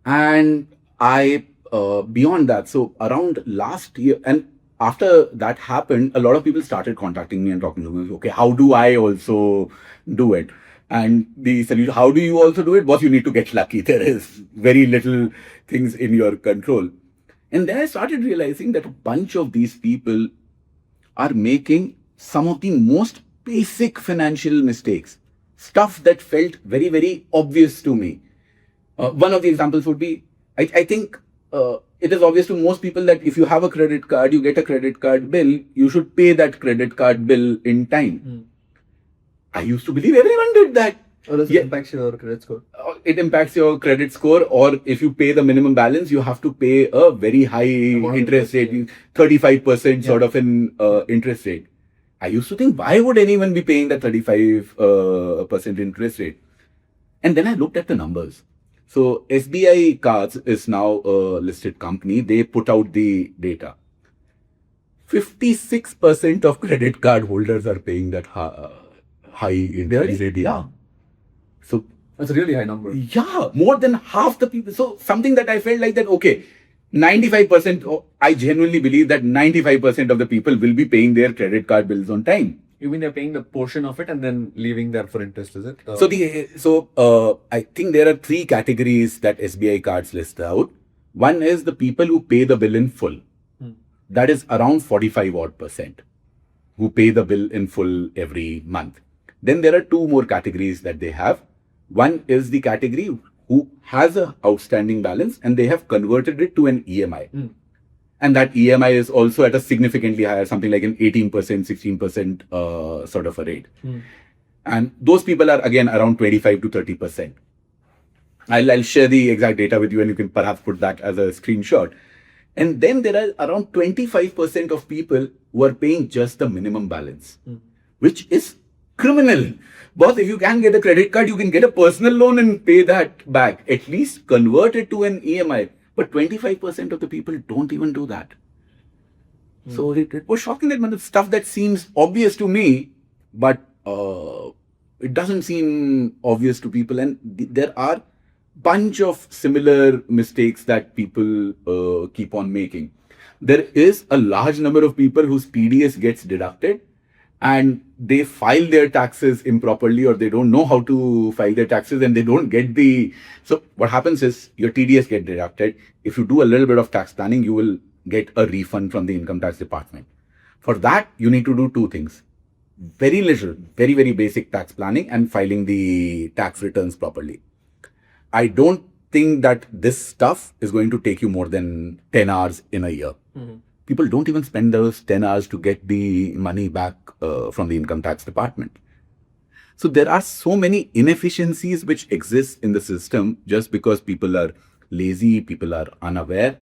And beyond that, so around last year, and after that happened, a lot of people started contacting me and talking to me. Okay, how do I also do it? And the solution, how do you also do it? Was you need to get lucky. There is very little things in your control. And then I started realizing that a bunch of these people are making some of the most basic financial mistakes, stuff that felt very, very obvious to me. One of the examples would be I think it is obvious to most people that if you have a credit card, you get a credit card bill, you should pay that credit card bill in time. I used to believe everyone did that. Or does it impact your credit score? It impacts your credit score, or if you pay the minimum balance, you have to pay a very high interest rate, 35% sort of an interest rate. I used to think, why would anyone be paying that 35% interest rate? And then I looked at the numbers. So SBI Cards is now a listed company. They put out the data. 56% of credit card holders are paying that high interest rate. Yeah. So that's a really high number. Yeah, more than half the people. So something that I felt like that, okay, 95%, I genuinely believe that 95% of the people will be paying their credit card bills on time. You mean they're paying the portion of it and then leaving there for interest, is it? I think there are three categories that SBI Cards list out. One is the people who pay the bill in full. That is around 45 odd percent who pay the bill in full every month. Then there are two more categories that they have. One is the category who has an outstanding balance and they have converted it to an EMI. And that EMI is also at a significantly higher, something like an 18%, 16% sort of a rate. And those people are again around 25 to 30%. I'll share the exact data with you and you can perhaps put that as a screenshot. And then there are around 25% of people who are paying just the minimum balance, which is criminal. Boss, if you can get a credit card, you can get a personal loan and pay that back. At least convert it to an EMI. But 25% of the people don't even do that. So it was shocking that the stuff that seems obvious to me, but it doesn't seem obvious to people. And there are bunch of similar mistakes that people keep on making. There is a large number of people whose PDS gets deducted and they file their taxes improperly, or they don't know how to file their taxes and they don't get so what happens is your TDS get deducted. If you do a little bit of tax planning, you will get a refund from the income tax department. For that, you need to do two things. Very little, very, very basic tax planning and filing the tax returns properly. I don't think that this stuff is going to take you more than 10 hours in a year. People don't even spend those 10 hours to get the money back from the income tax department. So there are so many inefficiencies which exist in the system just because people are lazy, people are unaware.